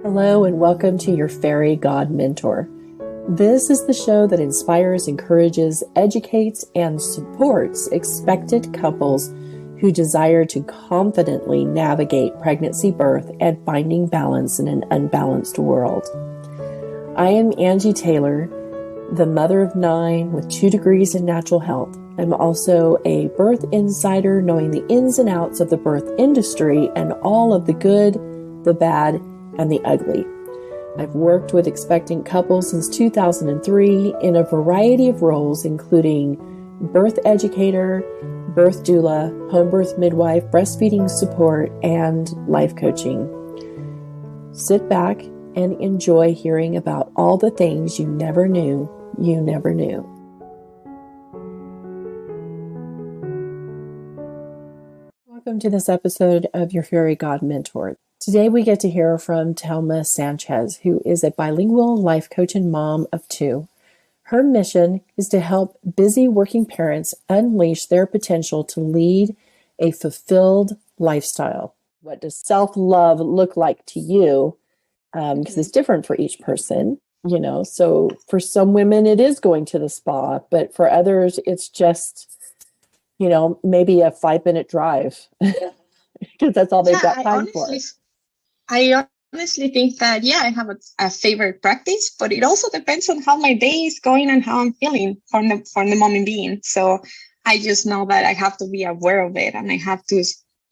Hello and welcome to your Fairy God Mentor. This is the show that inspires, encourages, educates, and supports expectant couples who desire to confidently navigate pregnancy, birth, and finding balance in an unbalanced world. I am Angie Taylor, the mother of 9 with 2 degrees in natural health. I'm also a birth insider, knowing the ins and outs of the birth industry and all of the good, the bad, and the ugly. I've worked with expectant couples since 2003 in a variety of roles, including birth educator, birth doula, home birth midwife, breastfeeding support, and life coaching. Sit back and enjoy hearing about all the things you never knew you never knew. Welcome to this episode of Your Fairy God Mentor. Today we get to hear from Telma Sanchez, who is a bilingual life coach and mom of 2. Her mission is to help busy working parents unleash their potential to lead a fulfilled lifestyle. What does self-love look like to you? Because it's different for each person, you know. So for some women, it is going to the spa, but for others, it's just, you know, maybe a 5-minute drive because that's all they've got time for. I honestly think that, I have a favorite practice, but it also depends on how my day is going and how I'm feeling for the moment being. So I just know that I have to be aware of it, and I have to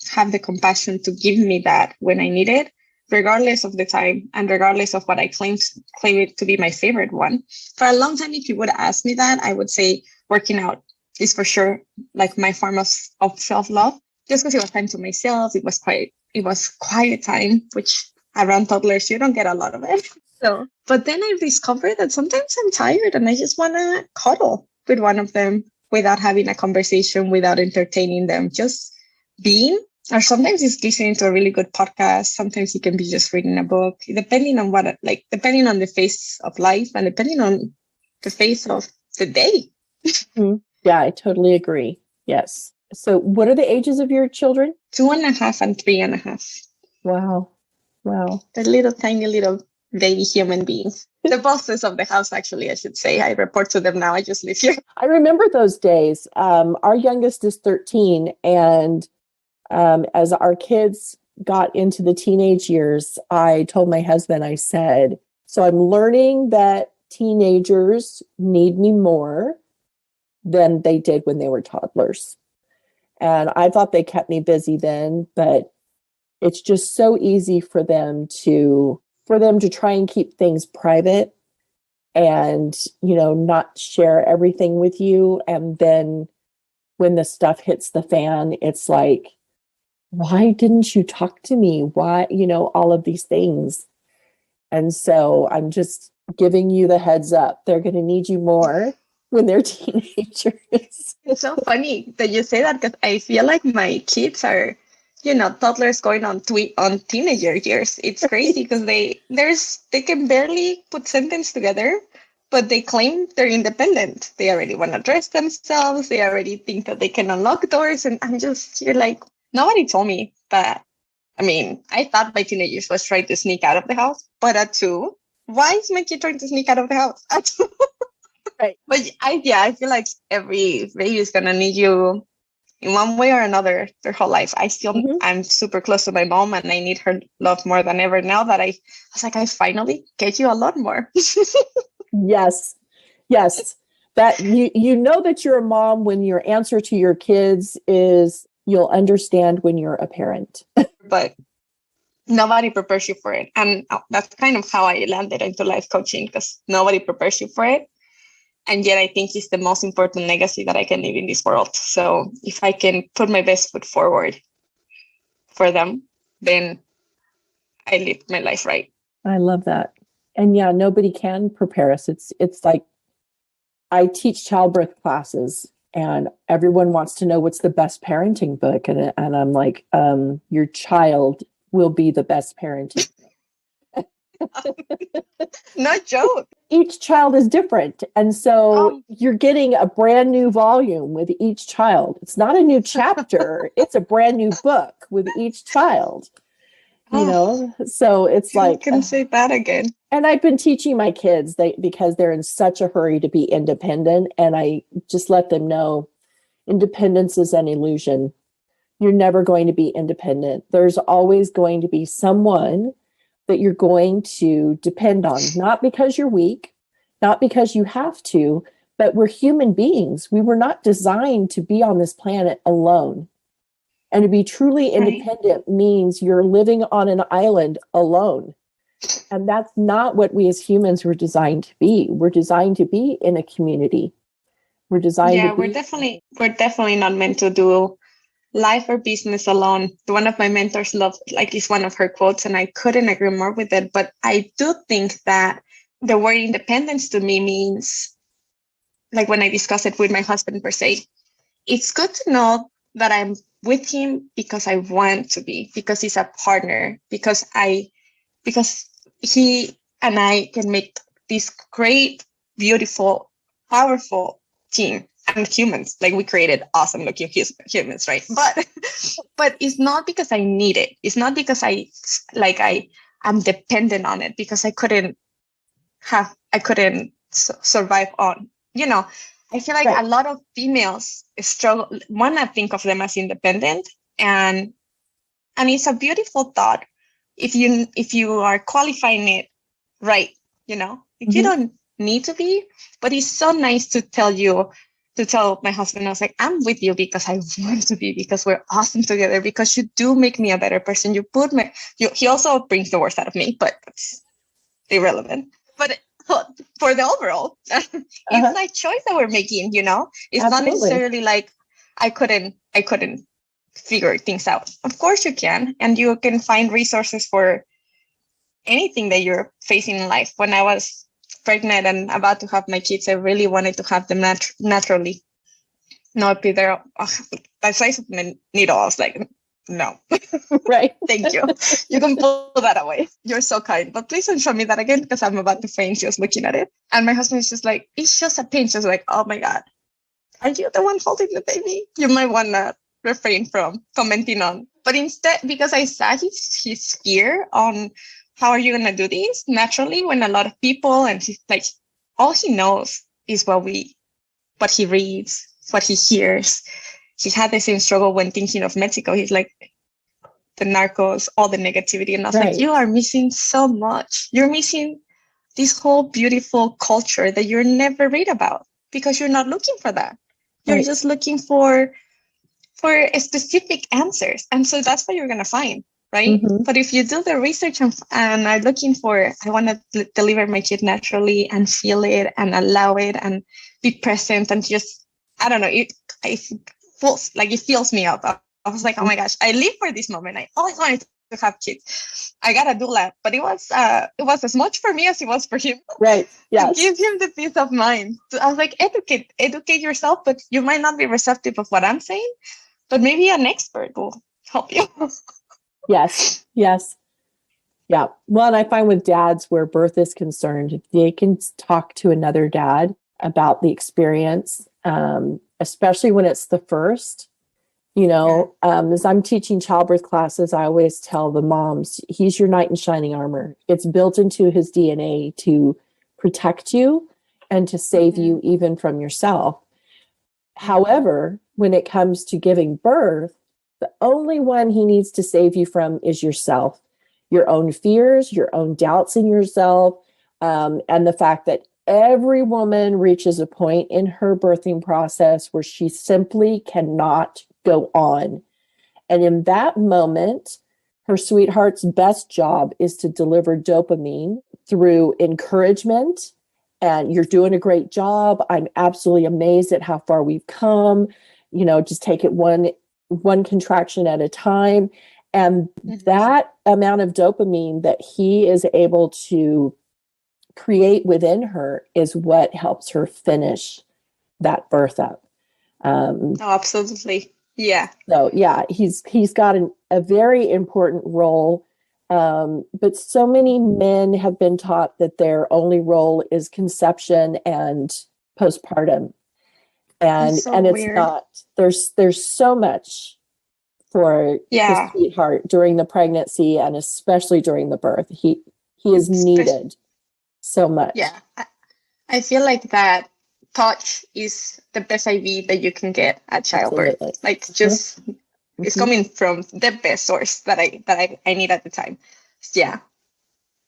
have the compassion to give me that when I need it, regardless of the time and regardless of what I claim it to be my favorite one. For a long time, if you would ask me that, I would say working out is for sure like my form of self-love, just because it was time to myself. It was quiet time, which around toddlers, you don't get a lot of it. So, but then I discovered that sometimes I'm tired and I just want to cuddle with one of them without having a conversation, without entertaining them, just being. Or sometimes it's listening to a really good podcast. Sometimes it can be just reading a book, depending on depending on the phase of life and depending on the phase of the day. Yeah, I totally agree. Yes. So what are the ages of your children? 2.5 and 3.5. Wow. The little tiny little baby human beings. The bosses of the house, actually, I should say. I report to them now. I just live here. I remember those days. Our youngest is 13, and as our kids got into the teenage years, I told my husband, I said, so I'm learning that teenagers need me more than they did when they were toddlers. And I thought they kept me busy then, but it's just so easy for them to try and keep things private and, you know, not share everything with you. And then when the stuff hits the fan, it's like, why didn't you talk to me? Why, you know, all of these things. And so I'm just giving you the heads up. They're going to need you more when they're teenagers. It's so funny that you say that, because I feel like my kids are, you know, toddlers going on teenager years. It's crazy because they can barely put sentence together, but they claim they're independent. They already want to dress themselves. They already think that they can unlock doors. And you're like, nobody told me that. I mean, I thought my teenagers was trying to sneak out of the house, but at 2, why is my kid trying to sneak out of the house at 2? Right. But I feel like every baby is gonna need you in one way or another their whole life. I'm super close to my mom, and I need her love more than ever now that I was like, I finally get you a lot more. Yes. That you know that you're a mom when your answer to your kids is you'll understand when you're a parent. But nobody prepares you for it. And that's kind of how I landed into life coaching, because nobody prepares you for it. And yet I think it's the most important legacy that I can leave in this world. So if I can put my best foot forward for them, then I live my life right. I love that. And yeah, nobody can prepare us. It's like I teach childbirth classes, and everyone wants to know what's the best parenting book. And I'm like, your child will be the best parenting. No joke. Each child is different. And so you're getting a brand new volume with each child. It's not a new chapter. It's a brand new book with each child. Oh, So it's you like, can say that again. and I've been teaching my kids because they're in such a hurry to be independent. And I just let them know independence is an illusion. You're never going to be independent. There's always going to be someone that you're going to depend on, not because you're weak, not because you have to, but we're human beings. We were not designed to be on this planet alone. And to be truly Right. independent means you're living on an island alone. And that's not what we as humans were designed to be. We're designed to be in a community. We're designed to Yeah, be. we're definitely not meant to do life or business alone. One of my mentors loved, like, is one of her quotes, and I couldn't agree more with it. But I do think that the word independence to me means, like when I discuss it with my husband per se, it's good to know that I'm with him because I want to be, because he's a partner, because he and I can make this great, beautiful, powerful team and humans. Like, we created awesome looking humans, right? But it's not because I need it. It's not because I'm dependent on it, because I couldn't survive on, you know. I feel like a Right. lot of females struggle, want to think of them as independent, and it's a beautiful thought if you are qualifying it right, like, you Mm-hmm. don't need to be, but it's so nice to tell my husband, I was like, I'm with you because I want to be, because we're awesome together, because you do make me a better person. He also brings the worst out of me, but that's irrelevant. But for the overall, it's Uh-huh. my choice that we're making, it's not Absolutely. necessarily like I couldn't figure things out. Of course you can, and you can find resources for anything that you're facing in life. When I was pregnant and about to have my kids, I really wanted to have them naturally, not be there the size of my needle. I was like, no, Right. thank you. You can pull that away. You're so kind, but please don't show me that again, because I'm about to faint just looking at it. And my husband is just like, it's just a pinch. I was like, oh my God, are you the one holding the baby? You might want to refrain from commenting on. But instead, because I saw his fear on how are you going to do this naturally, when a lot of people, and he's like, all he knows is what he reads, what he hears. He had the same struggle when thinking of Mexico. He's like, the narcos, all the negativity. And I was like, Right. you are missing so much. You're missing this whole beautiful culture that you're never read about, because you're not looking for that. You're Right. just looking for specific answers. And so that's what you're going to find, right? Mm-hmm. But if you do the research and are looking for, I want to deliver my kid naturally and feel it and allow it and be present and just, I don't know, it fills me up. I was like, oh my gosh, I live for this moment. I always wanted to have kids. I got to do that. But it was as much for me as it was for him. Right. To Yes. give him the peace of mind. I was like, educate yourself, but you might not be receptive of what I'm saying, but maybe an expert will help you. Yes. Yes. Yeah. Well, and I find with dads where birth is concerned, if they can talk to another dad about the experience, especially when it's the first. As I'm teaching childbirth classes, I always tell the moms, he's your knight in shining armor. It's built into his DNA to protect you and to save you even from yourself. However, when it comes to giving birth, the only one he needs to save you from is yourself, your own fears, your own doubts in yourself, and the fact that every woman reaches a point in her birthing process where she simply cannot go on. And in that moment, her sweetheart's best job is to deliver dopamine through encouragement. And you're doing a great job. I'm absolutely amazed at how far we've come. Just take it one contraction at a time. And that amount of dopamine that he is able to create within her is what helps her finish that birth up. Oh, absolutely. Yeah. So yeah, he's got a very important role. But so many men have been taught that their only role is conception and postpartum. It's And so and it's weird. not. There's so much for his Yeah. sweetheart during the pregnancy and especially during the birth. He is needed so much. Yeah. I feel like that touch is the best IV that you can get at childbirth. Absolutely. Like just it's coming from the best source that I need at the time. Yeah.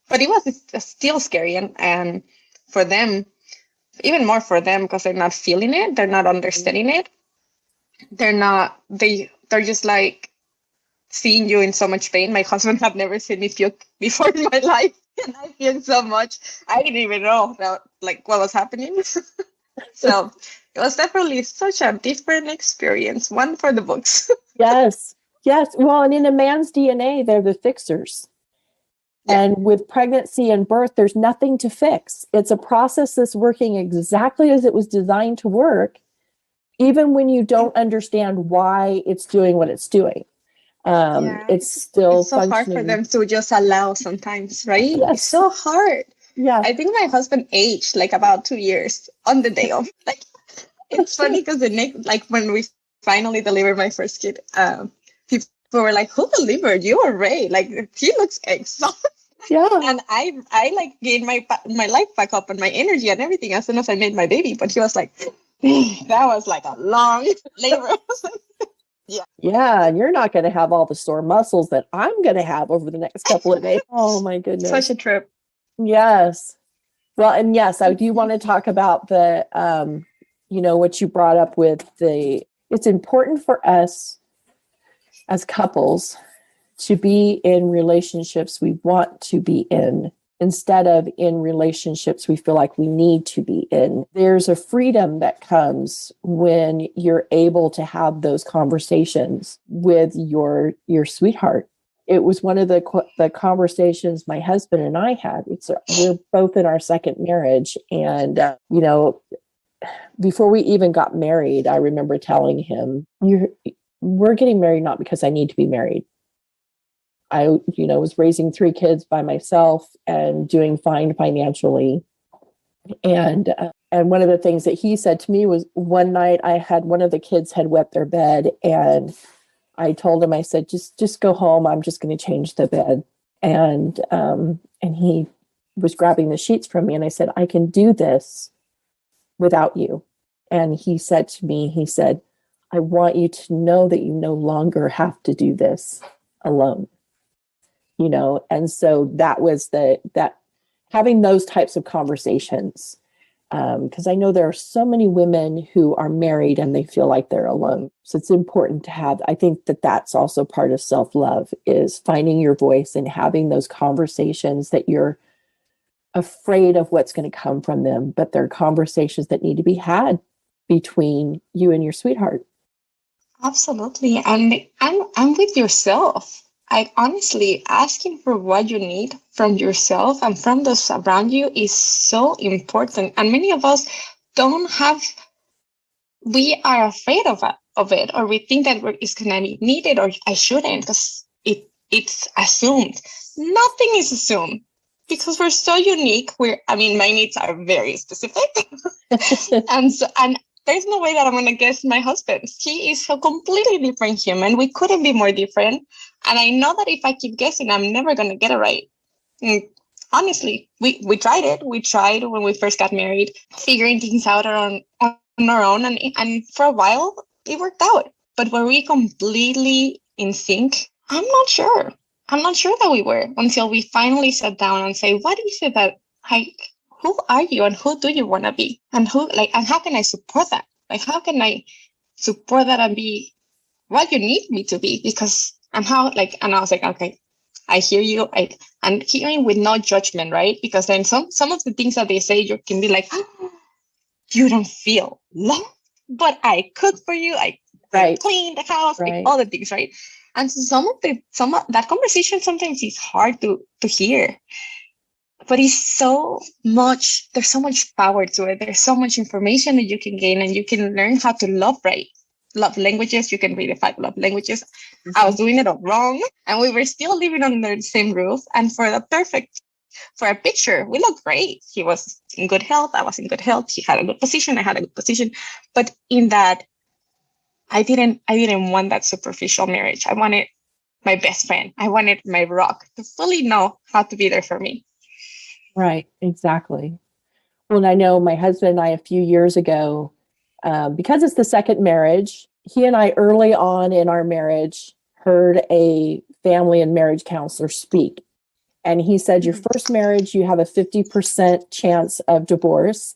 But it was still scary and for them, even more for them because they're not feeling it, they're not understanding it. They're just like seeing you in so much pain. My husband had never seen me puke before in my life, and I feel so much. I didn't even know that, like what was happening. So it was definitely such a different experience. One for the books. Yes. Well, and in a man's DNA, they're the fixers. Yeah. And with pregnancy and birth, there's nothing to fix. It's a process that's working exactly as it was designed to work, even when you don't understand why it's doing what it's doing. It's still it's so hard for them to just allow sometimes, right? Yes. It's so hard. Yeah. I think my husband aged like about 2 years on the day of. Like, it's funny because like when we finally delivered my first kid, people were like, "Who delivered you or Ray? Like, he looks exhausted." Yeah. And I like gained my life back up and my energy and everything as soon as I made my baby. But he was like, that was like a long labor. Yeah, and you're not going to have all the sore muscles that I'm going to have over the next couple of days. Oh my goodness. Such a trip. Yes. Well, and yes, I do want to talk about the, what you brought up with it's important for us as couples to be in relationships we want to be in instead of in relationships we feel like we need to be in. There's a freedom that comes when you're able to have those conversations with your sweetheart. It was one of the conversations my husband and I had. We're both in our second marriage. And, before we even got married, I remember telling him, we're getting married not because I need to be married. I, was raising 3 kids by myself and doing fine financially. And one of the things that he said to me was one night I had one of the kids had wet their bed and I told him, I said, just go home. I'm just going to change the bed. And he was grabbing the sheets from me and I said, I can do this without you. And he said to me, I want you to know that you no longer have to do this alone. And so that was that having those types of conversations, because I know there are so many women who are married and they feel like they're alone. So it's important to have, I think that's also part of self-love is finding your voice and having those conversations that you're afraid of what's going to come from them, but they're conversations that need to be had between you and your sweetheart. Absolutely. And with yourself. I honestly asking for what you need from yourself and from those around you is so important. And many of us we are afraid of it, or we think that it's gonna be needed, or I shouldn't, because it's assumed. Nothing is assumed because we're so unique. My needs are very specific, and there's no way that I'm going to guess my husband. He is a completely different human. We couldn't be more different. And I know that if I keep guessing, I'm never going to get it right. And honestly, we tried it. We tried when we first got married, figuring things out on our own. And for a while, it worked out. But were we completely in sync? I'm not sure. I'm not sure that we were until we finally sat down and say, what is it that who are you and who do you want to be? And and how can I support that? Like, how can I support that and be what you need me to be? And I was like, okay, I hear you. And hearing with no judgment, right? Because then some of the things that they say, you can be like, oh, you don't feel loved, but I cook for you. I clean the house, like all the things, right? And some of that conversation sometimes is hard to hear. But there's so much power to it. There's so much information that you can gain and you can learn how to love right. Love languages. You can read the 5 love languages. Mm-hmm. I was doing it all wrong and we were still living under the same roof. And for a picture, we looked great. He was in good health. I was in good health. He had a good position. I had a good position. But in that I didn't want that superficial marriage. I wanted my best friend. I wanted my rock to fully know how to be there for me. Right, exactly. Well, and I know my husband and I, a few years ago, because it's the second marriage, he and I early on in our marriage heard a family and marriage counselor speak. And he said, your first marriage, you have a 50% chance of divorce.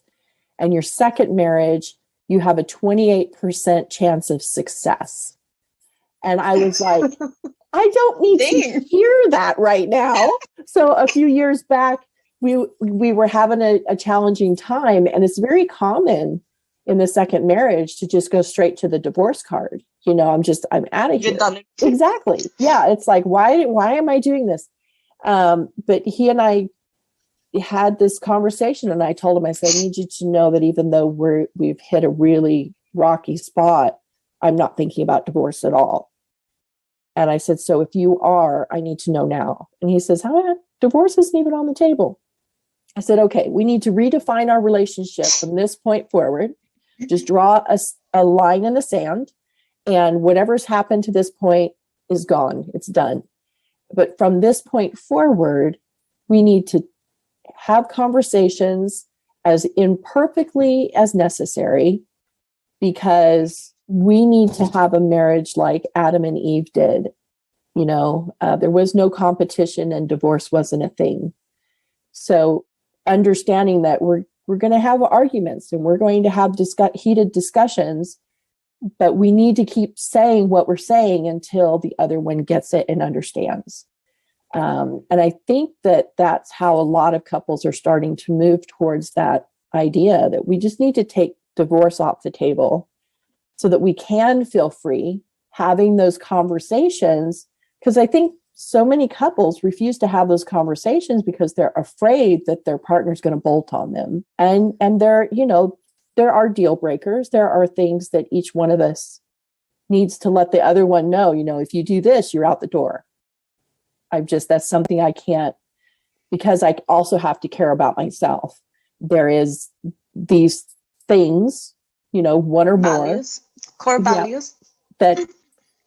And your second marriage, you have a 28% chance of success. And I was like, I don't need to hear that right now. So a few years back, we were having a challenging time, and it's very common in the second marriage to just go straight to the divorce card. I'm out of here. Exactly. Yeah. It's like, why am I doing this? But he and I had this conversation, and I told him, I said, I need you to know that even though we've hit a really rocky spot, I'm not thinking about divorce at all. And I said, so if you are, I need to know now. And he says, divorce isn't even on the table. I said, okay, we need to redefine our relationship from this point forward. Just draw a line in the sand, and whatever's happened to this point is gone. It's done. But from this point forward, we need to have conversations as imperfectly as necessary, because we need to have a marriage like Adam and Eve did. There was no competition, and divorce wasn't a thing. So understanding that we're going to have arguments, and we're going to have heated discussions, but we need to keep saying what we're saying until the other one gets it and understands. And I think that that's how a lot of couples are starting to move towards that idea, that we just need to take divorce off the table so that we can feel free having those conversations. Because I think so many couples refuse to have those conversations because they're afraid that their partner's going to bolt on them. And there are deal breakers. There are things that each one of us needs to let the other one know, if you do this, you're out the door. That's something I can't, because I also have to care about myself. There is these things, one or values, more core values, that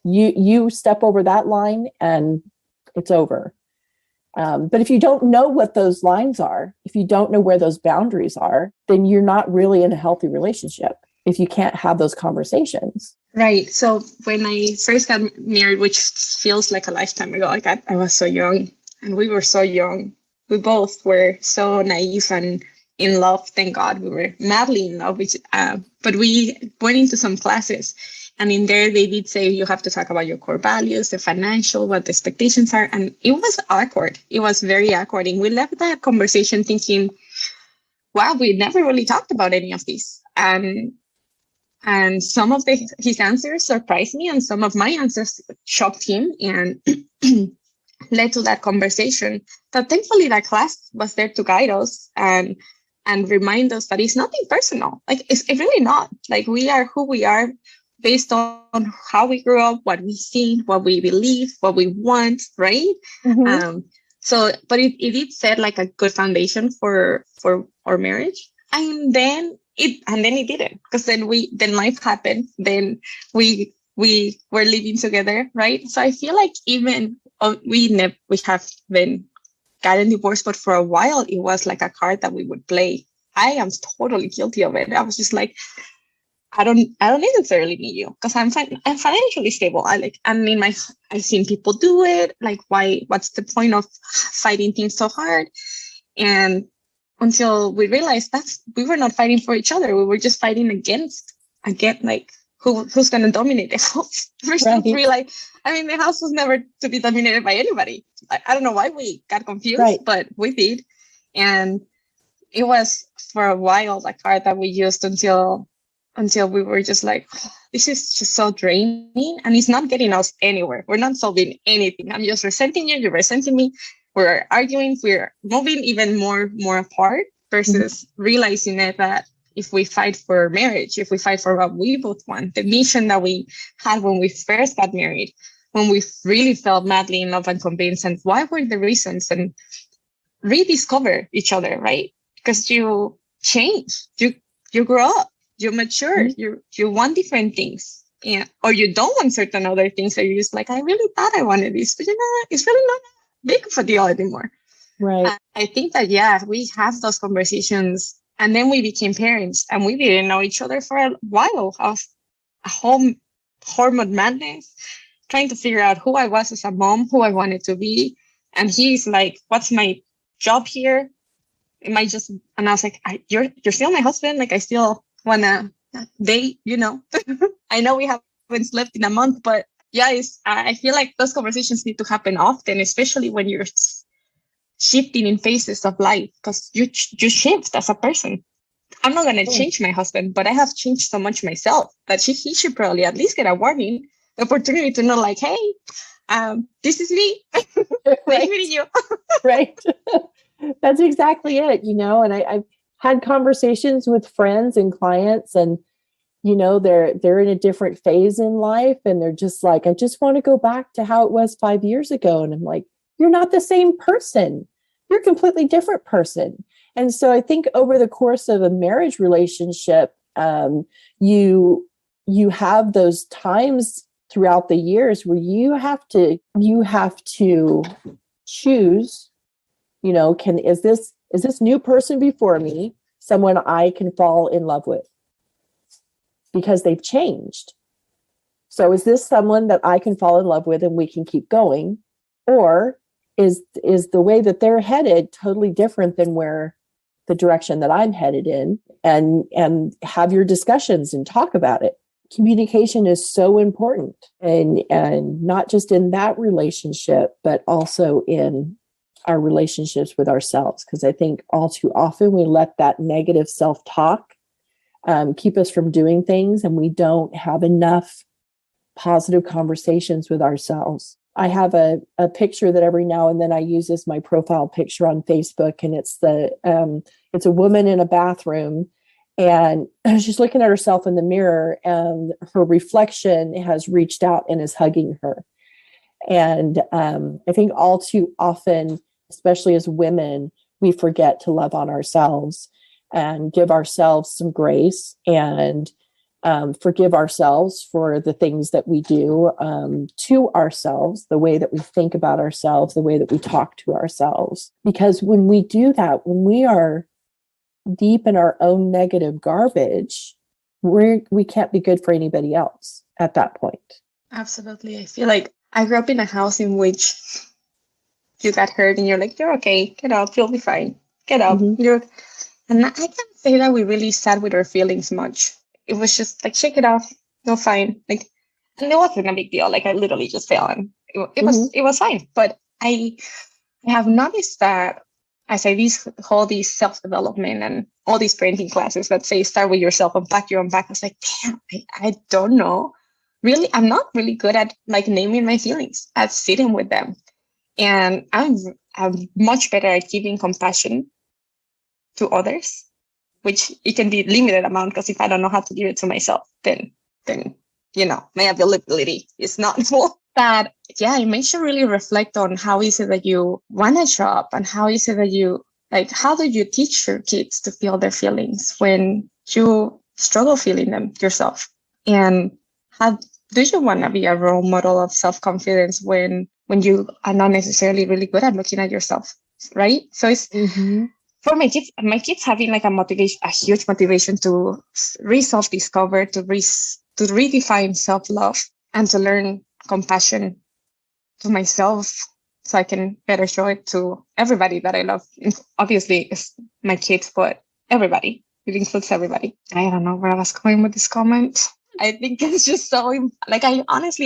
you step over that line and it's over. But if you don't know what those lines are, if you don't know where those boundaries are, then you're not really in a healthy relationship if you can't have those conversations. Right. So when I first got married, which feels like a lifetime ago, I was so young, and we were so young. We both were so naive and in love. Thank God, we were madly in love. But we went into some classes, and in there they did say you have to talk about your core values, the financial, what the expectations are. And it was awkward. It was very awkward. And we left that conversation thinking, wow, we never really talked about any of these. And some of his answers surprised me, and some of my answers shocked him, and led to that conversation. That thankfully that class was there to guide us and remind us that it's nothing personal. Like it's really not. Like we are who we are based on how we grew up, what we see, what we believe, what we want, right? Mm-hmm. But it did set like a good foundation for our marriage, and then it didn't, because then life happened. Then we were living together, right? So I feel like even we have been gotten divorced, but for a while it was like a card that we would play. I am totally guilty of it. I was just like, I don't necessarily need you because I'm financially stable. I've seen people do it. Like, what's the point of fighting things so hard? And until we realized we were not fighting for each other. We were just fighting against like who's going to dominate the house. Right. The house was never to be dominated by anybody. I don't know why we got confused, right, but we did. And it was for a while the card that we used until we were just like, this is just so draining, and it's not getting us anywhere. We're not solving anything. I'm just resenting you. You're resenting me. We're arguing. We're moving even more apart versus realizing that if we fight for marriage, if we fight for what we both want, the mission that we had when we first got married, when we really felt madly in love and convinced, and what were the reasons, and rediscover each other, right? Because you change, you grow up, you mature, you want different things. And, or you don't want certain other things, or you're just like, I really thought I wanted this, but it's really not big of a deal anymore. Right. I think that, yeah, we have those conversations, and then we became parents, and we didn't know each other for a while. I was a whole hormone madness, trying to figure out who I was as a mom, who I wanted to be. And he's like, what's my job here? Am I just, and I was like, you're still my husband. Like, I still want to date, I know we haven't slept in a month, but yeah, I feel like those conversations need to happen often, especially when you're shifting in phases of life, because you shift as a person. I'm not going to change my husband, but I have changed so much myself that he should probably at least get a warning, the opportunity to know, like, hey, this is me. Nice meeting you. Right. That's exactly it, and I've had conversations with friends and clients, and they're in a different phase in life, and they're just like, I just want to go back to how it was 5 years ago. And I'm like, you're not the same person. You're a completely different person. And so I think over the course of a marriage relationship, you have those times throughout the years where you have to choose, is this new person before me someone I can fall in love with? Because they've changed. So is this someone that I can fall in love with and we can keep going? Or is the way that they're headed totally different than where the direction that I'm headed in? And have your discussions and talk about it. Communication is so important, and not just in that relationship, but also in our relationships with ourselves. Because I think all too often we let that negative self-talk keep us from doing things, and we don't have enough positive conversations with ourselves. I have a picture that every now and then I use as my profile picture on Facebook, and it's a woman in a bathroom, and she's looking at herself in the mirror, and her reflection has reached out and is hugging her. And I think all too often, especially as women, we forget to love on ourselves and give ourselves some grace, and forgive ourselves for the things that we do to ourselves, the way that we think about ourselves, the way that we talk to ourselves. Because when we do that, when we are deep in our own negative garbage, we can't be good for anybody else at that point. Absolutely. I feel like I grew up in a house in which you got hurt and you're like, you're okay, get up, you'll be fine, get up. Mm-hmm. And I can't say that we really sat with our feelings much. It was just like, shake it off, you're fine. Like, and it wasn't a big deal. Like, I literally just fell, and it was fine. But I have noticed that as I hold these self-development and all these parenting classes that say start with yourself, unpack your own back. I was like, damn, I don't know. Really, I'm not really good at like naming my feelings, at sitting with them. And I'm much better at giving compassion to others, which it can be limited amount, because if I don't know how to give it to myself, then my availability is not full. But yeah, it makes you really reflect on how is it that you want to show up, and how is it that you, like, how do you teach your kids to feel their feelings when you struggle feeling them yourself? And how do you want to be a role model of self-confidence when you are not necessarily really good at looking at yourself, right? So it's for my kids having like a huge motivation to self-discover, to redefine self-love, and to learn compassion to myself, so I can better show it to everybody that I love. Obviously, it's my kids, but everybody. It includes everybody. I don't know where I was going with this comment. I think it's just so, like, I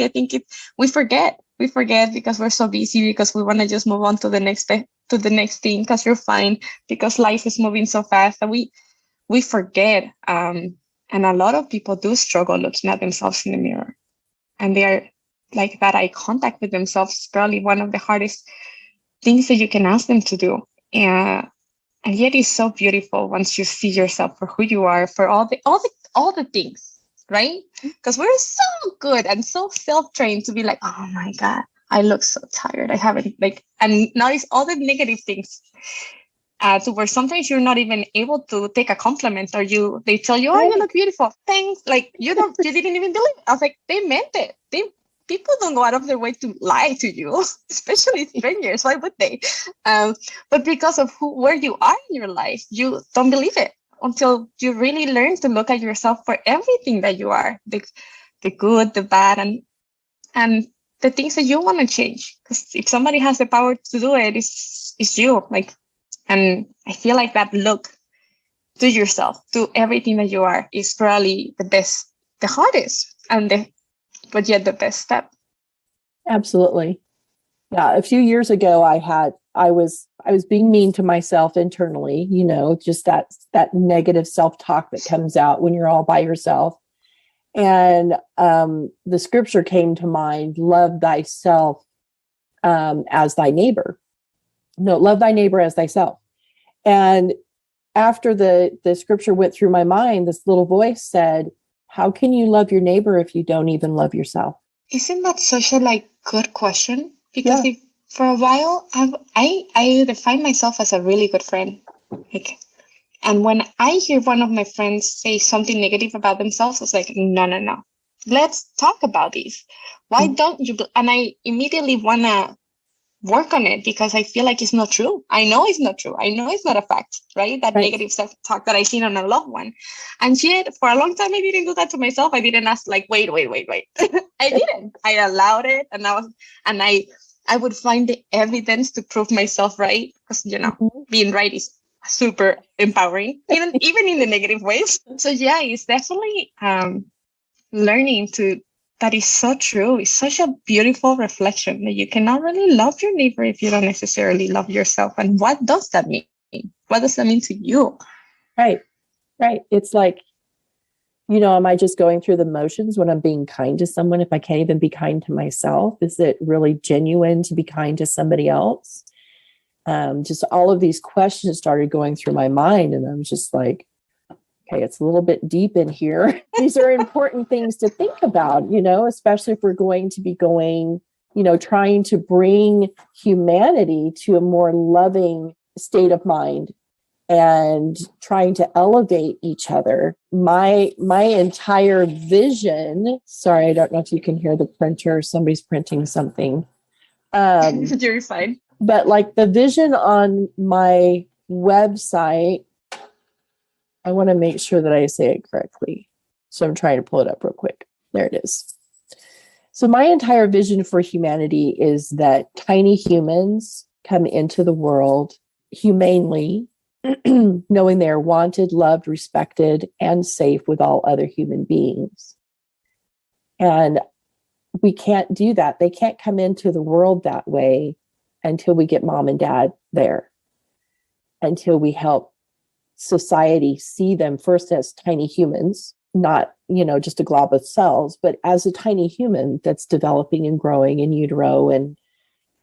think we forget because we're so busy, because we want to just move on to the next thing, because you're fine, because life is moving so fast that we forget. And a lot of people do struggle looking at themselves in the mirror, and they are like, that eye contact with themselves is probably one of the hardest things that you can ask them to do. And yet it's so beautiful once you see yourself for who you are, for all the things, right? Because we're so good and so self-trained to be like, oh my God, I look so tired. I haven't and notice all the negative things. to where sometimes you're not even able to take a compliment, or they tell you, oh, Right. you look beautiful. Thanks. Like you didn't even believe it. I was like, they meant it. People don't go out of their way to lie to you, especially strangers. Why would they? But because of where you are in your life, you don't believe it until you really learn to look at yourself for everything that you are, the good, the bad, and the things that you want to change. Because if somebody has the power to do it, it's you. Like, and I feel like that look to yourself, to everything that you are, is probably the best, the hardest, but yet the best step. Absolutely. Yeah. A few years ago, I was being mean to myself internally, just that negative self-talk that comes out when you're all by yourself. And the scripture came to mind, love thyself as thy neighbor. No, love thy neighbor as thyself. And after the scripture went through my mind, this little voice said, how can you love your neighbor if you don't even love yourself? Isn't that such a good question? Because for a while, I define myself as a really good friend. And when I hear one of my friends say something negative about themselves, I was like, no. Let's talk about this. Why don't you? And I immediately want to work on it because I feel like it's not true. I know it's not true. I know it's not a fact, right? That negative self-talk that I seen on a loved one. And yet, for a long time, I didn't do that to myself. I didn't ask, wait. I didn't. I allowed it. And I would find the evidence to prove myself right. Because, being right is super empowering, even in the negative ways. So yeah, it's definitely learning that is so true. It's such a beautiful reflection that you cannot really love your neighbor if you don't necessarily love yourself. And what does that mean? What does that mean to you? Right. It's like, am I just going through the motions when I'm being kind to someone if I can't even be kind to myself? Is it really genuine to be kind to somebody else? Just all of these questions started going through my mind, and I was just like, okay, it's a little bit deep in here. These are important things to think about, especially if we're going to be trying to bring humanity to a more loving state of mind and trying to elevate each other. My entire vision, sorry, I don't know if you can hear the printer. Somebody's printing something. You're fine. But the vision on my website, I want to make sure that I say it correctly. So I'm trying to pull it up real quick. There it is. So my entire vision for humanity is that tiny humans come into the world humanely, knowing they are wanted, loved, respected, and safe with all other human beings. And we can't do that. They can't come into the world that way until we get mom and dad there, until we help society see them first as tiny humans, not, just a glob of cells, but as a tiny human that's developing and growing in utero and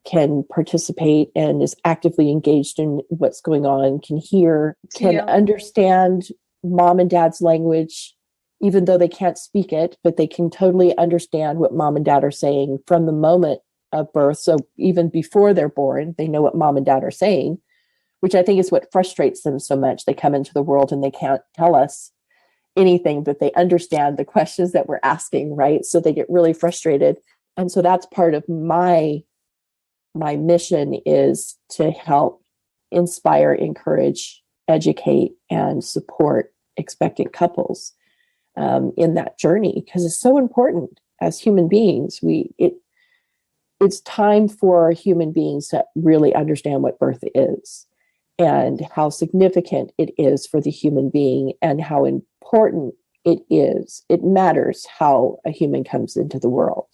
can participate and is actively engaged in what's going on, can hear, can understand mom and dad's language, even though they can't speak it, but they can totally understand what mom and dad are saying from the moment of birth. So even before they're born, they know what mom and dad are saying, which I think is what frustrates them so much. They come into the world and they can't tell us anything, but they understand the questions that we're asking, right? So they get really frustrated. And so that's part of my mission, is to help inspire, encourage, educate, and support expectant couples in that journey, because it's so important as human beings. It's time for human beings to really understand what birth is and how significant it is for the human being and how important it is. It matters how a human comes into the world.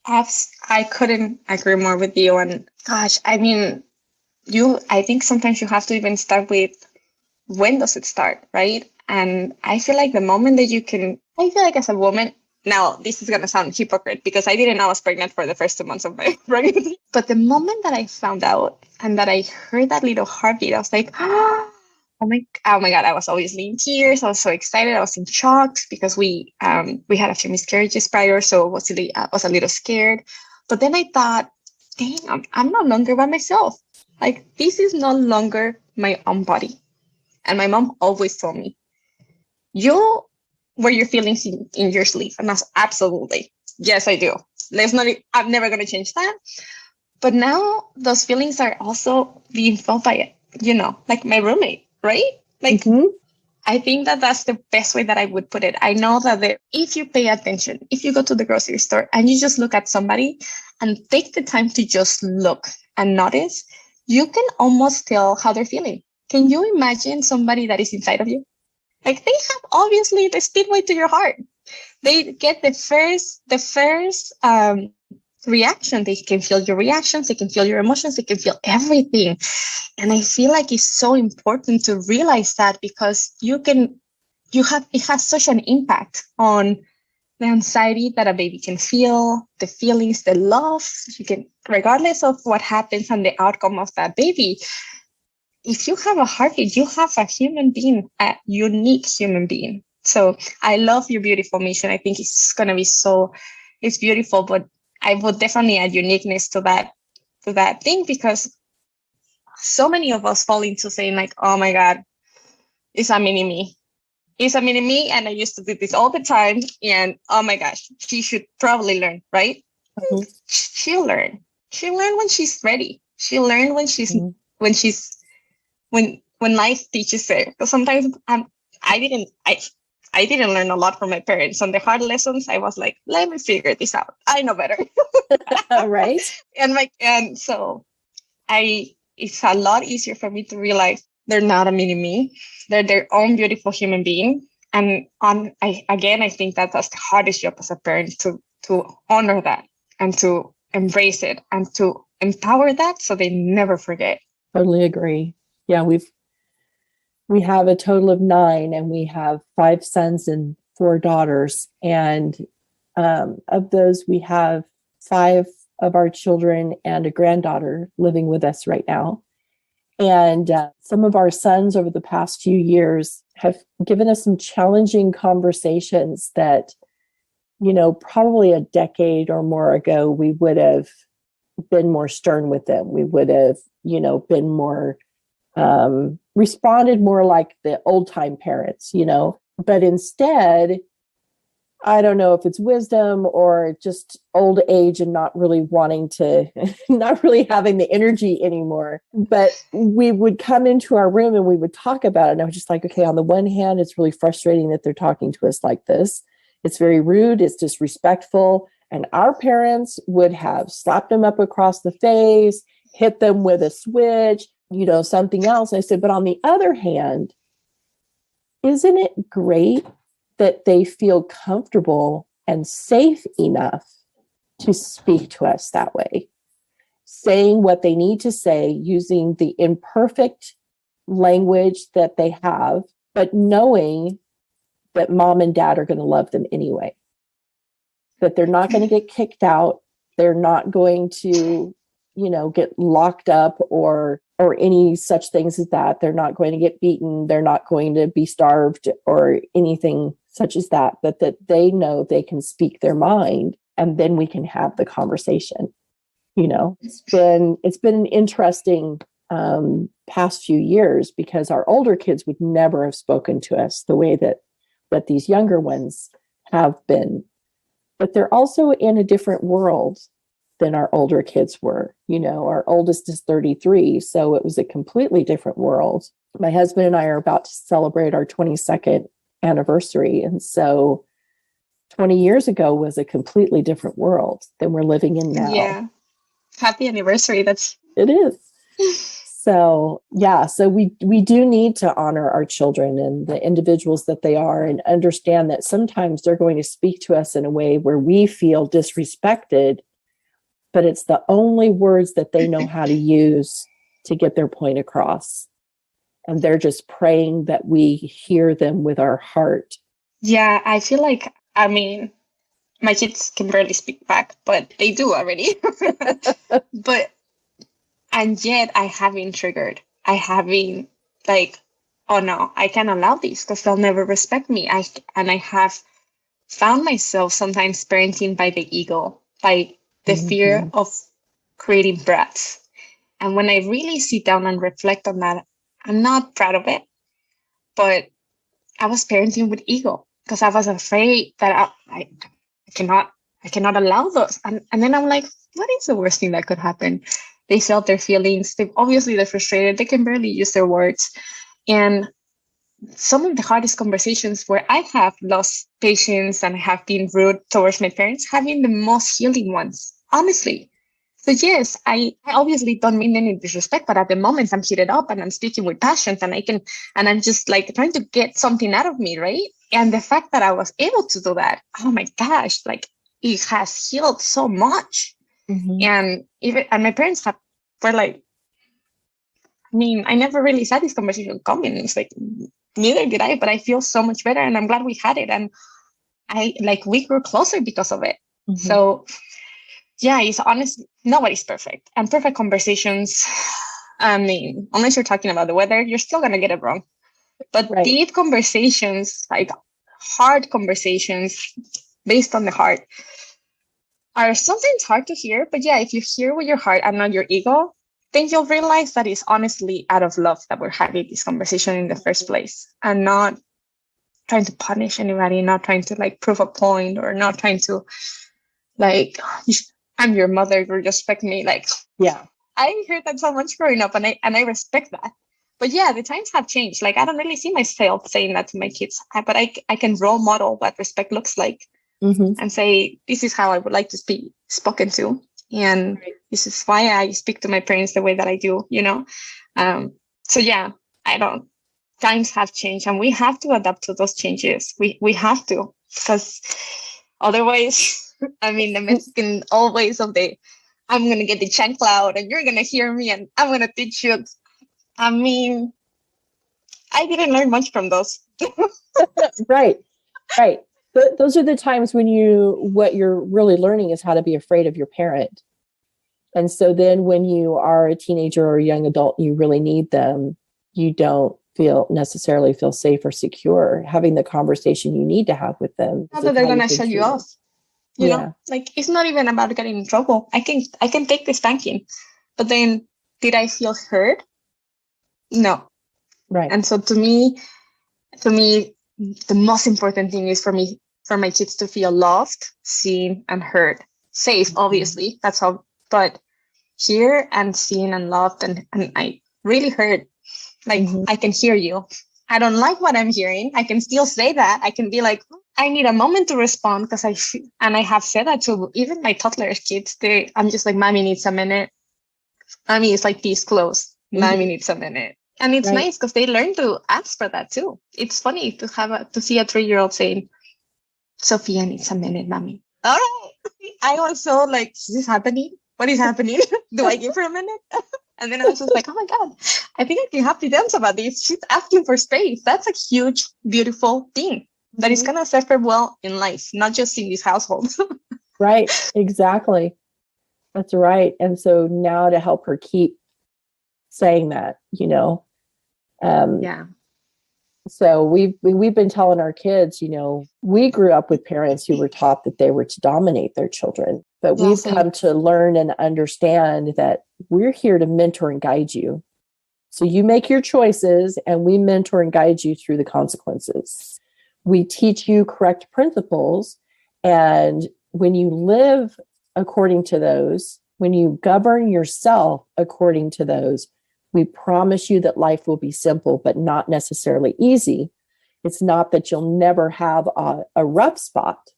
I couldn't agree more with you. And gosh, I mean, I think sometimes you have to even start with, when does it start, right? And I feel like the moment that I feel like as a woman, now this is going to sound hypocrite because I didn't know I was pregnant for the first 2 months of my pregnancy. But the moment that I found out and that I heard that little heartbeat, I was like, oh my God, I was obviously in tears. I was so excited. I was in shock because we had a few miscarriages prior. So I was a little scared. But then I thought, dang, I'm no longer by myself. Like, this is no longer my own body. And my mom always told me, you wear your feelings in your sleeve. And that's absolutely, yes, I do. Let's not, I'm never going to change that. But now those feelings are also being felt by, like my roommate, right? Like, I think that that's the best way that I would put it. I know that if you pay attention, if you go to the grocery store and you just look at somebody and take the time to just look and notice, you can almost tell how they're feeling. Can you imagine somebody that is inside of you? Like, they have obviously the speedway to your heart. They get the first reaction. They can feel your reactions. They can feel your emotions. They can feel everything. And I feel like it's so important to realize that, because it has such an impact on the anxiety that a baby can feel, the feelings, the love. You can, regardless of what happens and the outcome of that baby, if you have a heartbeat, you have a human being, a unique human being. So I love your beautiful mission. I think it's going to be it's beautiful, but I would definitely add uniqueness to that thing, because so many of us fall into saying like, oh my God, it's a mini me. It's a mini me. And I used to do this all the time. And oh my gosh, she should probably learn, right? Mm-hmm. She'll learn. She'll learn when she's ready. She'll learn when when life teaches her. Because sometimes I didn't learn a lot from my parents. On the hard lessons, I was like, let me figure this out. I know better. Right. And so it's a lot easier for me to realize they're not a mini me. They're their own beautiful human being. And I think that that's the hardest job as a parent, to honor that and to embrace it and to empower that so they never forget. Totally agree. Yeah, we have a total of 9, and we have 5 sons and 4 daughters. And of those, we have 5 of our children and a granddaughter living with us right now. And some of our sons over the past few years have given us some challenging conversations that, probably a decade or more ago, we would have been more stern with them. We would have, been more, responded more like the old time parents, but instead, I don't know if it's wisdom or just old age and not really wanting to, not really having the energy anymore. But we would come into our room and we would talk about it. And I was just like, okay, on the one hand, it's really frustrating that they're talking to us like this. It's very rude. It's disrespectful. And our parents would have slapped them up across the face, hit them with a switch, something else. I said, but on the other hand, isn't it great that they feel comfortable and safe enough to speak to us that way, saying what they need to say, using the imperfect language that they have, but knowing that mom and dad are going to love them anyway, that they're not going to get kicked out. They're not going to, get locked up or any such things as that. They're not going to get beaten. They're not going to be starved or anything such as that, but that they know they can speak their mind, and then we can have the conversation. It's been an interesting past few years, because our older kids would never have spoken to us the way that these younger ones have been. But they're also in a different world than our older kids were. Our oldest is 33, so it was a completely different world. My husband and I are about to celebrate our 22nd anniversary. And so 20 years ago was a completely different world than we're living in now. Yeah. Happy anniversary. It is. So, yeah, so we do need to honor our children and the individuals that they are, and understand that sometimes they're going to speak to us in a way where we feel disrespected, but it's the only words that they know how to use to get their point across. And they're just praying that we hear them with our heart. Yeah, I feel like, my kids can barely speak back, but they do already. And yet I have been triggered. I have been like, oh no, I can't allow this because they'll never respect me. I have found myself sometimes parenting by the ego, by the fear of creating brats. And when I really sit down and reflect on that, I'm not proud of it, but I was parenting with ego because I was afraid that I cannot I cannot allow those. And then I'm like, what is the worst thing that could happen? They felt their feelings. They're frustrated. They can barely use their words. And some of the hardest conversations where I have lost patience and have been rude towards my parents have been the most healing ones, honestly. So yes, I obviously don't mean any disrespect, but at the moment I'm heated up and I'm speaking with passion and I'm just like trying to get something out of me, right? And the fact that I was able to do that, oh my gosh, like it has healed so much. And my parents were like, I mean, I never really saw this conversation coming. It's like, neither did I, but I feel so much better and I'm glad we had it. And we grew closer because of it. So yeah, it's honestly, nobody's perfect. And perfect conversations, I mean, unless you're talking about the weather, you're still going to get it wrong. But deep conversations, like hard conversations based on the heart, are sometimes hard to hear. But yeah, if you hear with your heart and not your ego, then you'll realize that it's honestly out of love that we're having this conversation in the first place, and not trying to punish anybody, not trying to like prove a point, or not trying to like, I'm your mother, you respect me. Like, yeah, I heard that so much growing up, and I respect that. But yeah, the times have changed. Like, I don't really see myself saying that to my kids, but I can role model what respect looks like, and say, this is how I would like to be spoken to. And this is why I speak to my parents the way that I do, you know? So yeah, times have changed, and we have to adapt to those changes. We have to, because otherwise, I mean, the Mexican always of the, I'm going to get the chancla out and you're going to hear me and I'm going to teach you. I mean, I didn't learn much from those. Right. Those are the times when what you're really learning is how to be afraid of your parent. And so then when you are a teenager or a young adult, you really need them, you don't necessarily feel safe or secure having the conversation you need to have with them. Not that they're going to shut you off. You know, like, it's not even about getting in trouble. I can take the spanking, but then did I feel heard? No. Right. And so to me, the most important thing is for my kids to feel loved, seen, and heard. Safe, obviously. That's all. But hear and seen and loved, and I really heard. Like, I can hear you. I don't like what I'm hearing. I can still say that. I can be like, I need a moment to respond, because I have said that to even my toddler kids. I'm just like, Mommy needs a minute. Mommy is like this close. Mommy needs a minute. And it's nice because they learn to ask for that too. It's funny to see a 3-year-old saying, Sophia needs a minute, Mommy. All right. I was so like, is this happening? What is happening? Do I give her a minute? And then I was just like, oh my God, I think I can have to dance about this. She's asking for space. That's a huge, beautiful thing that is going to serve her well in life, not just in this household. Right. Exactly. That's right. And so now to help her keep saying that, you know, yeah. So we've been telling our kids, you know, we grew up with parents who were taught that they were to dominate their children, but we've come to learn and understand that we're here to mentor and guide you. So you make your choices and we mentor and guide you through the consequences. We teach you correct principles. And when you live according to those, when you govern yourself according to those, we promise you that life will be simple, but not necessarily easy. It's not that you'll never have a rough spot.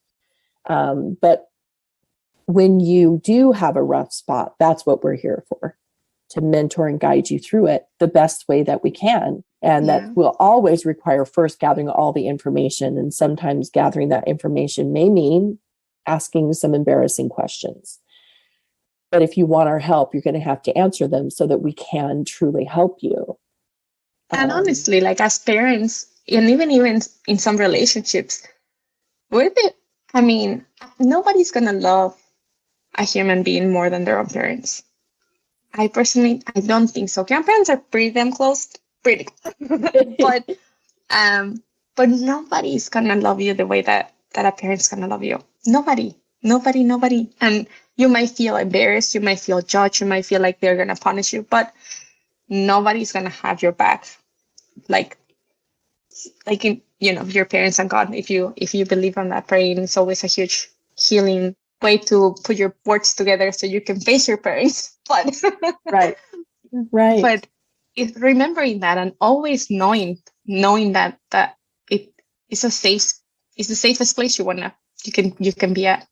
But when you do have a rough spot, that's what we're here for, to mentor and guide you through it the best way that we can. And that will always require first gathering all the information. And sometimes gathering that information may mean asking some embarrassing questions. But if you want our help, you're going to have to answer them so that we can truly help you. And honestly, like as parents, and even in some relationships, nobody's going to love a human being more than their own parents. I don't think so. Grandparents are pretty damn close, but nobody's going to love you the way that a parent's going to love you. Nobody. And You might feel embarrassed, you might feel judged, you might feel like they're gonna punish you, but nobody's gonna have your back like your parents and God. If you believe on that, praying is always a huge healing way to put your words together so you can face your parents. But Right. but remembering that and always knowing that it is a safe it's the safest place you can be at.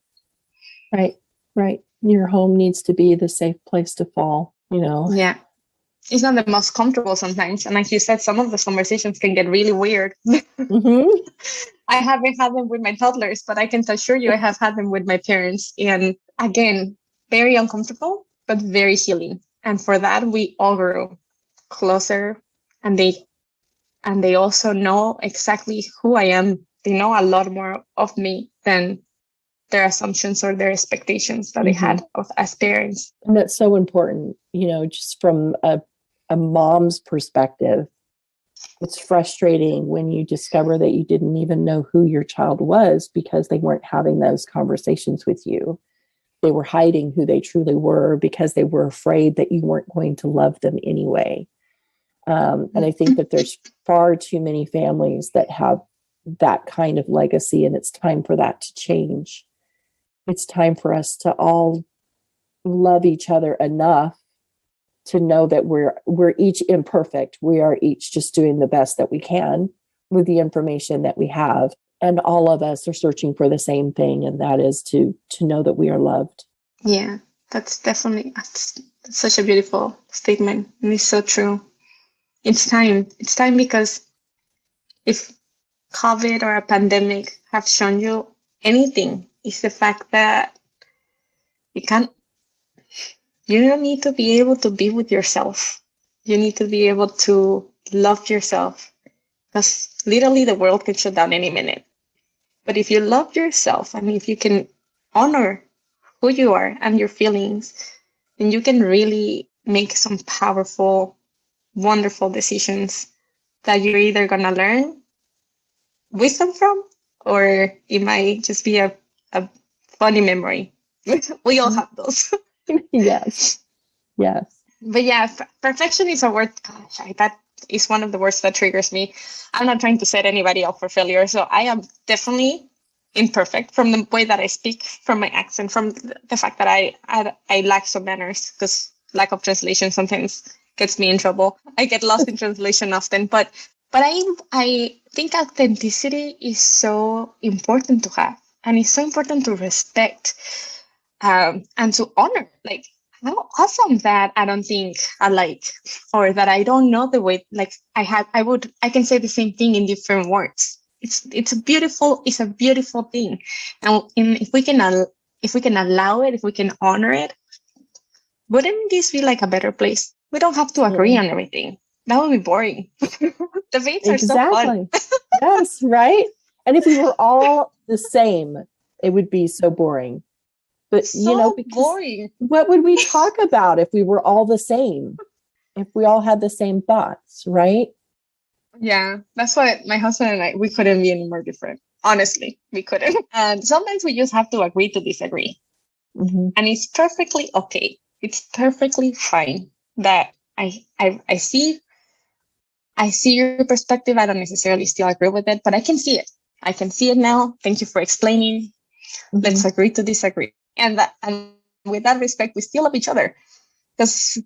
Right. Your home needs to be the safe place to fall, Yeah. It's not the most comfortable sometimes. And like you said, some of those conversations can get really weird. Mm-hmm. I haven't had them with my toddlers, but I can assure you I have had them with my parents. And again, very uncomfortable, but very healing. And for that, we all grew closer, and they also know exactly who I am. They know a lot more of me than their assumptions or their expectations that they had of as parents. And that's so important, just from a mom's perspective. It's frustrating when you discover that you didn't even know who your child was because they weren't having those conversations with you. They were hiding who they truly were because they were afraid that you weren't going to love them anyway. And I think that there's far too many families that have that kind of legacy, and it's time for that to change. It's time for us to all love each other enough to know that we're each imperfect. We are each just doing the best that we can with the information that we have. And all of us are searching for the same thing, and that is to know that we are loved. Yeah, that's such a beautiful statement. And it's so true. It's time. It's time, because if COVID or a pandemic have shown you anything, it's the fact that you can't you don't need to be able to be with yourself. You need to be able to love yourself, because literally the world can shut down any minute. But if you love yourself and if you can honor who you are and your feelings, then you can really make some powerful, wonderful decisions that you're either going to learn wisdom from, or it might just be a funny memory. We all have those. Yes. But yeah, perfection is a word. Gosh, that is one of the words that triggers me. I'm not trying to set anybody up for failure. So I am definitely imperfect from the way that I speak, from my accent, from the fact that I lack some manners, because lack of translation sometimes gets me in trouble. I get lost in translation often, but I think authenticity is so important to have, and it's so important to respect, and to honor. Like, how awesome that I don't think alike, or that I don't know the way. Like, I can say the same thing in different words. It's a beautiful thing, and if we can allow it, if we can honor it, wouldn't this be like a better place? We don't have to agree on everything. That would be boring. Debates are so fun. Yes, right. And if we were all the same, it would be so boring. But boring. What would we talk about if we were all the same? If we all had the same thoughts, right? Yeah, that's why my husband and I, we couldn't be any more different. Honestly, we couldn't. And sometimes we just have to agree to disagree. Mm-hmm. And it's perfectly okay. It's perfectly fine that I see your perspective. I don't necessarily still agree with it, but I can see it. I can see it now. Thank you for explaining. Mm-hmm. Let's agree to disagree. And with that respect, we still love each other, because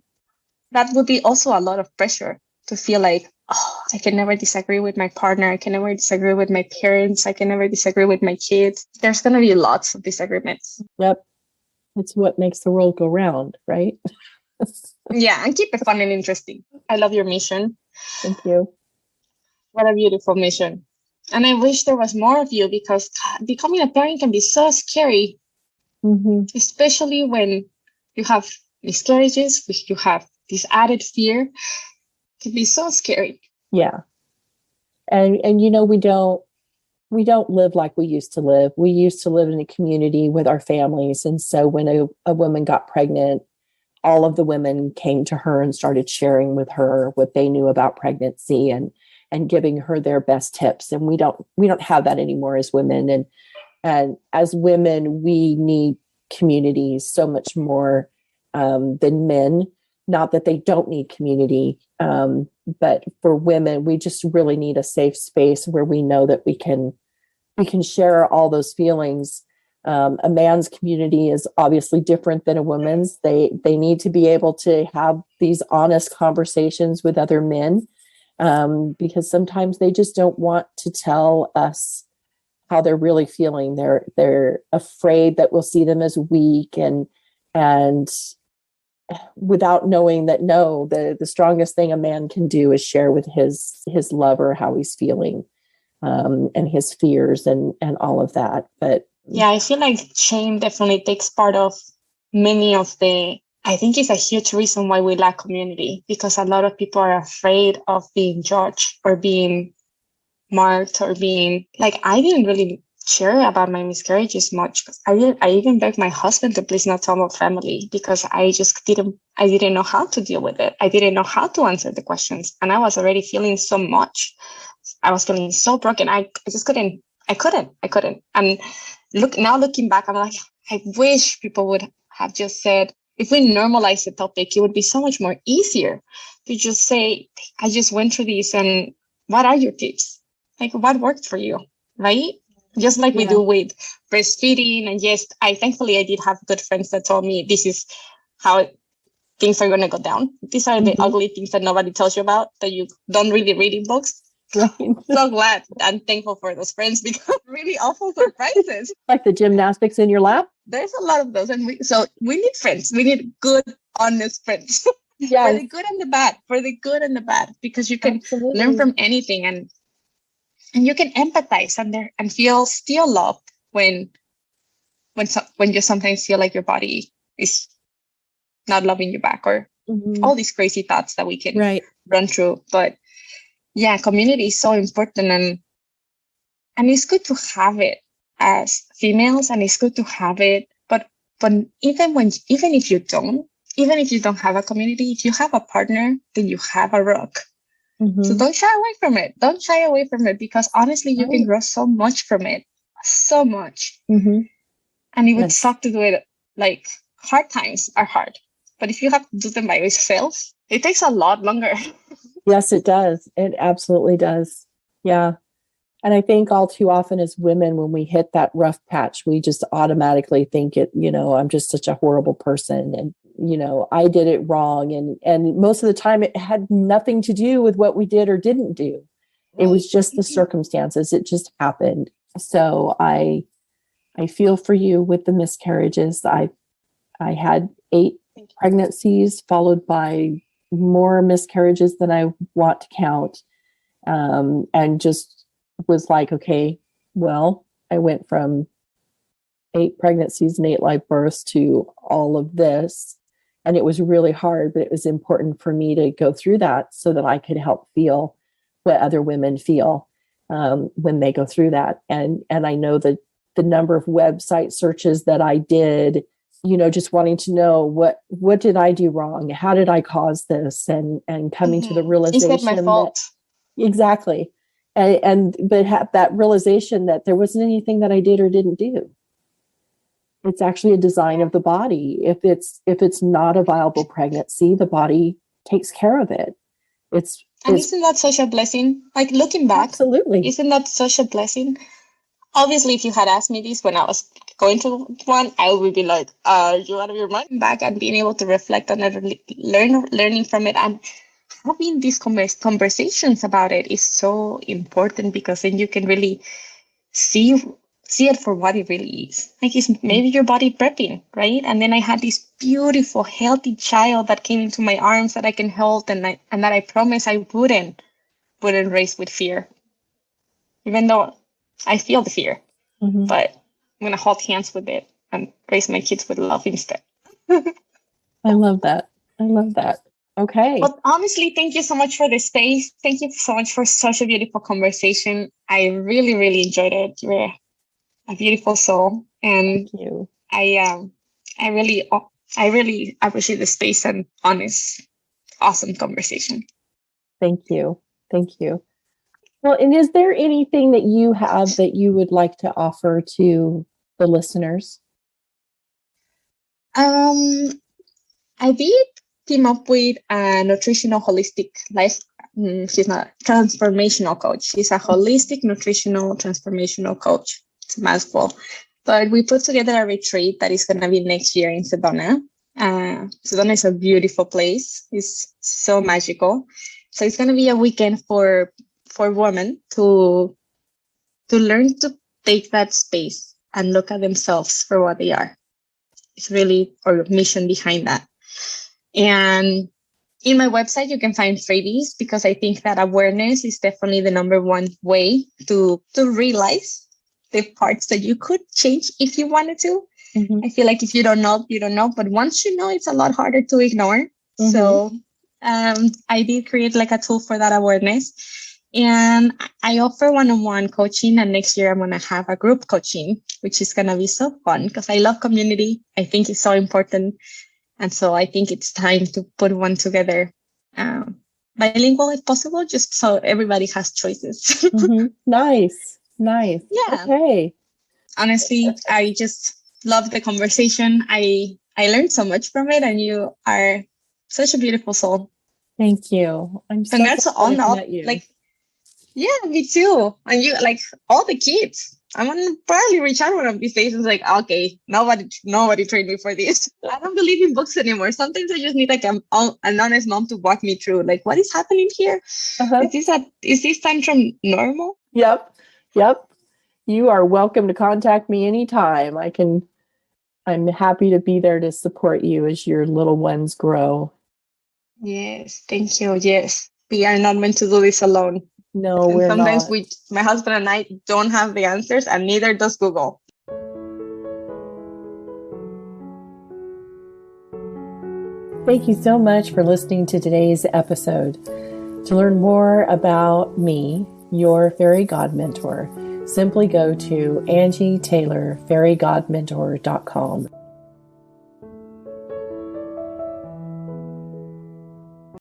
that would be also a lot of pressure to feel like, oh, I can never disagree with my partner. I can never disagree with my parents. I can never disagree with my kids. There's going to be lots of disagreements. Yep. It's what makes the world go round, right? Yeah, and keep it fun and interesting. I love your mission. Thank you. What a beautiful mission. And I wish there was more of you, because God, becoming a parent can be so scary, especially when you have miscarriages, you have this added fear. It can be so scary. Yeah. And we don't live like we used to live. We used to live in a community with our families. And so when a woman got pregnant, all of the women came to her and started sharing with her what they knew about pregnancy and giving her their best tips. And we don't have that anymore as women. And as women, we need community so much more than men. Not that they don't need community, but for women, we just really need a safe space where we know that we can share all those feelings. A man's community is obviously different than a woman's. They need to be able to have these honest conversations with other men, because sometimes they just don't want to tell us how they're really feeling. They're afraid that we'll see them as weak, and without knowing that, no, the strongest thing a man can do is share with his lover how he's feeling, and his fears and all of that. But yeah, I feel like shame definitely takes part of many of the, I think it's a huge reason why we lack community, because a lot of people are afraid of being judged or being marked or being like, I didn't really share about my miscarriages much. I even begged my husband to please not tell my family, because I didn't know how to deal with it. I didn't know how to answer the questions. And I was already feeling so much. I was feeling so broken. I just couldn't. And looking back, I'm like, I wish people would have just said, if we normalize the topic, it would be so much more easier to just say, I just went through this, and what are your tips? Like, what worked for you, right? Just like we do with breastfeeding. And yes, thankfully I did have good friends that told me this is how things are going to go down. These are the ugly things that nobody tells you about, that you don't really read in books. Right. So glad and thankful for those friends, because really awful surprises. Like the gymnastics in your lap? There's a lot of those. And we need friends. We need good, honest friends. Yes. For the good and the bad, because you can learn from anything, and you can empathize and feel still loved when you sometimes feel like your body is not loving you back, or all these crazy thoughts that we can run through. But yeah, community is so important, and it's good to have it as females, and it's good to have it. But even if you don't have a community, if you have a partner, then you have a rock. So don't shy away from it. Don't shy away from it, because honestly, you can grow so much from it, so much. And it would suck to do it. Like, hard times are hard, but if you have to do them by yourself, it takes a lot longer. Yes, it does. It absolutely does. Yeah. And I think all too often as women, when we hit that rough patch, we just automatically think I'm just such a horrible person, and, I did it wrong. And most of the time it had nothing to do with what we did or didn't do. It was just the circumstances. It just happened. So I feel for you with the miscarriages. I had 8 pregnancies, followed by more miscarriages than I want to count. And just was like, okay, well, I went from 8 pregnancies and 8 live births to all of this. And it was really hard, but it was important for me to go through that so that I could help feel what other women feel when they go through that. And I know that the number of website searches that I did, just wanting to know what did I do wrong? How did I cause this? And coming to the realization is that my fault? Exactly. But have that realization that there wasn't anything that I did or didn't do. It's actually a design of the body. If it's not a viable pregnancy, the body takes care of it. Isn't that such a blessing? Like, looking back, absolutely. Isn't that such a blessing? Obviously, if you had asked me this when I was going to one, I would be like, you out of your mind? Back and being able to reflect on it, learning from it, and having these conversations about it is so important, because then you can really see it for what it really is. Like, it's maybe your body prepping, right? And then I had this beautiful, healthy child that came into my arms that I can hold, and that I promise I wouldn't raise with fear, even though I feel the fear. But I'm gonna hold hands with it and raise my kids with love instead. I love that. Okay. But honestly, thank you so much for the space. Thank you so much for such a beautiful conversation. I really, really enjoyed it. You're a beautiful soul, and thank you. I really appreciate the space and honest, awesome conversation. Thank you. Well, and is there anything that you have that you would like to offer to the listeners? Um, I did team up with a nutritional holistic life. She's not a transformational coach. She's a holistic nutritional transformational coach. It's a mouthful. But we put together a retreat that is going to be next year in Sedona. Sedona is a beautiful place. It's so magical. So it's going to be a weekend for women to learn to take that space and look at themselves for what they are. It's really our mission behind that. And in my website, you can find freebies because I think that awareness is definitely the number one way to realize the parts that you could change if you wanted to. Mm-hmm. I feel like if you don't know, you don't know. But once you know, it's a lot harder to ignore. Mm-hmm. So I did create like a tool for that awareness. And I offer one-on-one coaching. And next year, I'm going to have a group coaching, which is going to be so fun because I love community. I think it's so important. And so I think it's time to put one together, bilingual if possible, just so everybody has choices. Mm-hmm. Nice. Yeah. Okay. Honestly, I just love the conversation. I learned so much from it, and you are such a beautiful soul. Thank you. I'm so glad to meet you. Like, yeah, me too. And you, like, all the kids. I'm gonna probably reach out one of these days and be like, okay, nobody trained me for this. I don't believe in books anymore. Sometimes I just need like an honest mom to walk me through, like, what is happening here? Uh-huh. Is this tantrum normal? Yep. You are welcome to contact me anytime. I'm happy to be there to support you as your little ones grow. Yes, thank you. Yes, we are not meant to do this alone. No, we're not. Sometimes my husband and I don't have the answers, and neither does Google. Thank you so much for listening to today's episode. To learn more about me, your fairy god mentor, simply go to AngieTaylorFairyGodMentor.com.